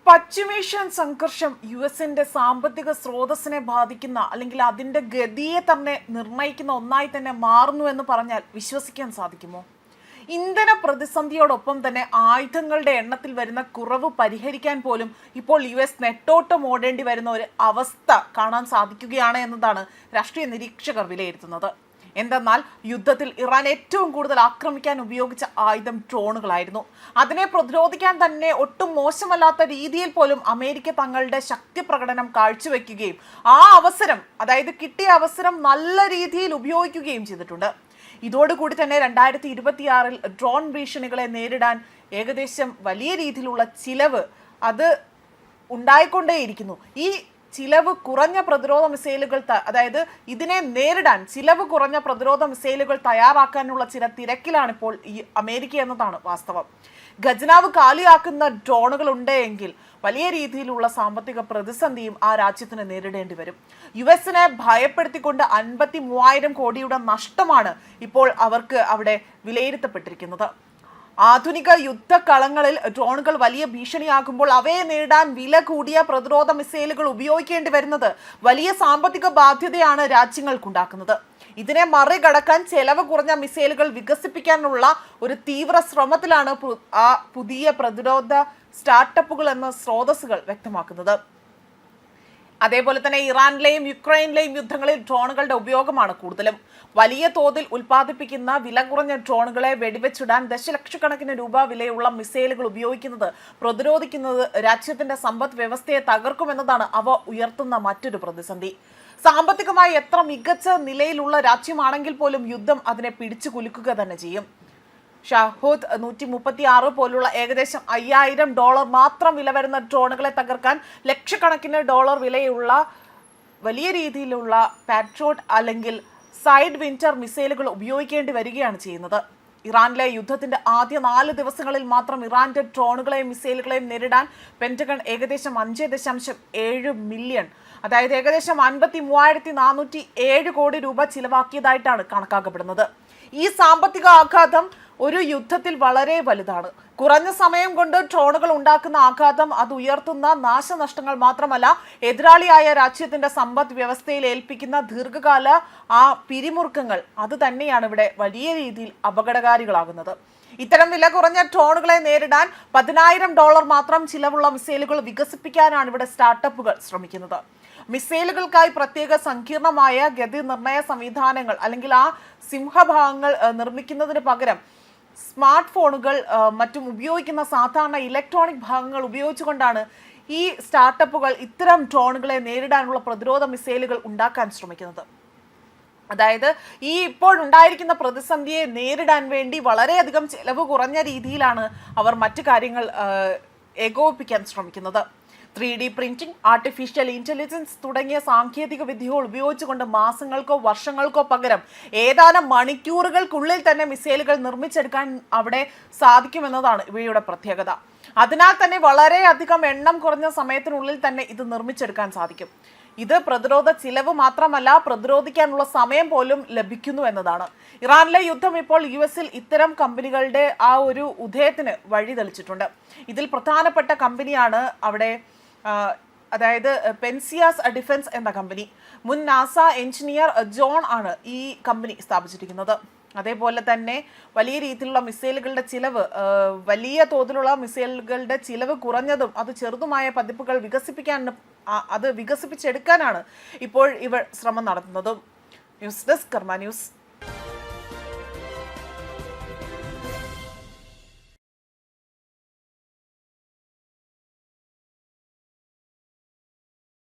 പശ്ചിമേഷ്യൻ സംഘർഷം യുഎസിന്റെ സാമ്പത്തിക സ്രോതസ്സിനെ ബാധിക്കുന്ന അല്ലെങ്കിൽ അതിന്റെ ഗതിയെ തന്നെ നിർണ്ണയിക്കുന്ന ഒന്നായി തന്നെ മാറുന്നു എന്ന് പറഞ്ഞാൽ വിശ്വസിക്കാൻ സാധിക്കുമോ? ഇന്ധന പ്രതിസന്ധിയോടൊപ്പം തന്നെ ആയുധങ്ങളുടെ എണ്ണത്തിൽ വരുന്ന കുറവ് പരിഹരിക്കാൻ പോലും ഇപ്പോൾ യുഎസ് നെട്ടോട്ടം ഓടേണ്ടി വരുന്ന ഒരു അവസ്ഥ കാണാൻ സാധിക്കുകയാണ് എന്നതാണ് രാഷ്ട്രീയ നിരീക്ഷകർ വിലയിരുത്തുന്നത്. എന്തെന്നാൽ യുദ്ധത്തിൽ ഇറാൻ ഏറ്റവും കൂടുതൽ ആക്രമിക്കാൻ ഉപയോഗിച്ച ആയുധം ഡ്രോണുകളായിരുന്നു. അതിനെ പ്രതിരോധിക്കാൻ തന്നെ ഒട്ടും മോശമല്ലാത്ത രീതിയിൽ പോലും അമേരിക്ക തങ്ങളുടെ ശക്തി പ്രകടനം കാഴ്ചവെക്കുകയും ആ അവസരം, അതായത് കിട്ടിയ അവസരം നല്ല രീതിയിൽ ഉപയോഗിക്കുകയും ചെയ്തിട്ടുണ്ട്. ഇതോടുകൂടി തന്നെ 2026 ഡ്രോൺ ഭീഷണികളെ നേരിടാൻ ഏകദേശം വലിയ രീതിയിലുള്ള ചിലവ് അത് ഉണ്ടായിക്കൊണ്ടേയിരിക്കുന്നു. ഈ ചിലവ് കുറഞ്ഞ പ്രതിരോധ മിസൈലുകൾ, അതായത് ഇതിനെ നേരിടാൻ ചിലവ് കുറഞ്ഞ പ്രതിരോധ മിസൈലുകൾ തയ്യാറാക്കാനുള്ള ചില തിരക്കിലാണിപ്പോൾ ഈ അമേരിക്ക എന്നതാണ് വാസ്തവം. ഖജനാവ് കാലിയാക്കുന്ന ഡ്രോണുകൾ ഉണ്ടെങ്കിൽ വലിയ രീതിയിലുള്ള സാമ്പത്തിക പ്രതിസന്ധിയും ആ രാജ്യത്തിന് നേരിടേണ്ടി വരും. യുഎസിനെ ഭയപ്പെടുത്തിക്കൊണ്ട് 53,000 കോടിയുടെ നഷ്ടമാണ് ഇപ്പോൾ അവർക്ക് അവിടെ വിലയിരുത്തപ്പെട്ടിരിക്കുന്നത്. ആധുനിക യുദ്ധക്കളങ്ങളിൽ ഡ്രോണുകൾ വലിയ ഭീഷണിയാകുമ്പോൾ അവയെ നേരിടാൻ വില കൂടിയ പ്രതിരോധ മിസൈലുകൾ ഉപയോഗിക്കേണ്ടി വരുന്നത് വലിയ സാമ്പത്തിക ബാധ്യതയാണ് രാജ്യങ്ങൾക്കുണ്ടാക്കുന്നത്. ഇതിനെ മറികടക്കാൻ ചെലവ് കുറഞ്ഞ മിസൈലുകൾ വികസിപ്പിക്കാനുള്ള ഒരു തീവ്ര ശ്രമത്തിലാണ് ആ പുതിയ പ്രതിരോധ സ്റ്റാർട്ടപ്പുകൾ എന്ന സ്രോതസ്സുകൾ വ്യക്തമാക്കുന്നത്. അതേപോലെ തന്നെ ഇറാനിലെയും യുക്രൈനിലെയും യുദ്ധങ്ങളിൽ ഡ്രോണുകളുടെ ഉപയോഗമാണ് കൂടുതലും. വലിയ തോതിൽ ഉൽപ്പാദിപ്പിക്കുന്ന വില കുറഞ്ഞ ഡ്രോണുകളെ വെടിവെച്ചിടാൻ ദശലക്ഷക്കണക്കിന് രൂപ വിലയുള്ള മിസൈലുകൾ ഉപയോഗിക്കുന്നത് പ്രതിരോധിക്കുന്നത് രാജ്യത്തിന്റെ സമ്പദ് വ്യവസ്ഥയെ തകർക്കുമെന്നതാണ് അവ ഉയർത്തുന്ന മറ്റൊരു പ്രതിസന്ധി. സാമ്പത്തികമായി എത്ര മികച്ച നിലയിലുള്ള രാജ്യമാണെങ്കിൽ പോലും യുദ്ധം അതിനെ പിടിച്ചു കുലുക്കുക തന്നെ ചെയ്യും. ഷാഹൂദ് 136 പോലുള്ള ഏകദേശം $5,000 മാത്രം വില വരുന്ന ഡ്രോണുകളെ തകർക്കാൻ ലക്ഷക്കണക്കിന് ഡോളർ വിലയുള്ള വലിയ രീതിയിലുള്ള പാട്രിയോട്ട് അല്ലെങ്കിൽ സൈഡ് വിൻറ്റർ മിസൈലുകൾ ഉപയോഗിക്കേണ്ടി വരികയാണ് ചെയ്യുന്നത്. ഇറാനിലെ യുദ്ധത്തിന്റെ ആദ്യ 4 ദിവസങ്ങളിൽ മാത്രം ഇറാന്റെ ഡ്രോണുകളെയും മിസൈലുകളെയും നേരിടാൻ പെന്റഗൺ ഏകദേശം 5.7 മില്യൺ, അതായത് ഏകദേശം 53,407 കോടി രൂപ ചിലവാക്കിയതായിട്ടാണ് കണക്കാക്കപ്പെടുന്നത്. ഈ സാമ്പത്തിക ആഘാതം ഒരു യുദ്ധത്തിൽ വളരെ വലുതാണ്. കുറഞ്ഞ സമയം കൊണ്ട് ഡ്രോണുകൾ ഉണ്ടാക്കുന്ന ആഘാതം അത് ഉയർത്തുന്ന നാശനഷ്ടങ്ങൾ മാത്രമല്ല, എതിരാളിയായ രാജ്യത്തിന്റെ സമ്പദ് വ്യവസ്ഥയിൽ ഏൽപ്പിക്കുന്ന ദീർഘകാല ആ പിരിമുറുക്കങ്ങൾ അത് തന്നെയാണ് ഇവിടെ വലിയ രീതിയിൽ അപകടകാരികളാകുന്നത്. ഇത്തരം വില കുറഞ്ഞ ഡ്രോണുകളെ നേരിടാൻ $10,000 മാത്രം ചിലവുള്ള മിസൈലുകൾ വികസിപ്പിക്കാനാണ് ഇവിടെ സ്റ്റാർട്ടപ്പുകൾ ശ്രമിക്കുന്നത്. മിസൈലുകൾക്കായി പ്രത്യേക സങ്കീർണമായ ഗതി നിർണയ സംവിധാനങ്ങൾ അല്ലെങ്കിൽ ആ സിംഹഭാഗങ്ങൾ നിർമ്മിക്കുന്നതിന് പകരം സ്മാർട്ട് ഫോണുകൾ മറ്റും ഉപയോഗിക്കുന്ന സാധാരണ ഇലക്ട്രോണിക് ഭാഗങ്ങൾ ഉപയോഗിച്ചുകൊണ്ടാണ് ഈ സ്റ്റാർട്ടപ്പുകൾ ഇത്തരം ഡ്രോണുകളെ നേരിടാനുള്ള പ്രതിരോധ മിസൈലുകൾ ഉണ്ടാക്കാൻ ശ്രമിക്കുന്നത്. അതായത് ഈ ഇപ്പോഴുണ്ടായിരിക്കുന്ന പ്രതിസന്ധിയെ നേരിടാൻ വേണ്ടി വളരെയധികം ചെലവ് കുറഞ്ഞ രീതിയിലാണ് അവർ മറ്റു കാര്യങ്ങൾ ഏകോപിപ്പിക്കാൻ ശ്രമിക്കുന്നത്. 3D പ്രിന്റിംഗ്, ആർട്ടിഫിഷ്യൽ ഇന്റലിജൻസ് തുടങ്ങിയ സാങ്കേതിക വിദ്യകൾ ഉപയോഗിച്ചുകൊണ്ട് മാസങ്ങൾക്കോ വർഷങ്ങൾക്കോ പകരം ഏതാനും മണിക്കൂറുകൾക്കുള്ളിൽ തന്നെ മിസൈലുകൾ നിർമ്മിച്ചെടുക്കാൻ അവിടെ സാധിക്കുമെന്നതാണ് ഇവയുടെ പ്രത്യേകത. അതിനാൽ തന്നെ വളരെയധികം എണ്ണം കുറഞ്ഞ സമയത്തിനുള്ളിൽ തന്നെ ഇത് നിർമ്മിച്ചെടുക്കാൻ സാധിക്കും. ഇത് പ്രതിരോധ ചിലവ് മാത്രമല്ല, പ്രതിരോധിക്കാനുള്ള സമയം പോലും ലഭിക്കുന്നു എന്നതാണ്. ഇറാനിലെ യുദ്ധം ഇപ്പോൾ യുഎസിൽ ഇത്തരം കമ്പനികളുടെ ആ ഒരു ഉദയത്തിന് വഴി തെളിച്ചിട്ടുണ്ട്. ഇതിൽ പ്രധാനപ്പെട്ട കമ്പനിയാണ് അവിടെ, അതായത് പെൻസിയാസ് ഡിഫൻസ് എന്ന കമ്പനി. മുൻ നാസ എഞ്ചിനീയർ ജോൺ ആണ് ഈ കമ്പനി സ്ഥാപിച്ചിരിക്കുന്നത്. അതേപോലെ തന്നെ വലിയ രീതിയിലുള്ള മിസൈലുകളുടെ ചിലവ്, വലിയ തോതിലുള്ള മിസൈലുകളുടെ ചിലവ് കുറഞ്ഞതും അത് ചെറുതുമായ പതിപ്പുകൾ വികസിപ്പിച്ചെടുക്കാനാണ് ഇപ്പോൾ ഇവർ ശ്രമം നടത്തുന്നതും. ന്യൂസ് ഡെസ്ക് കർമ്മ ന്യൂസ്.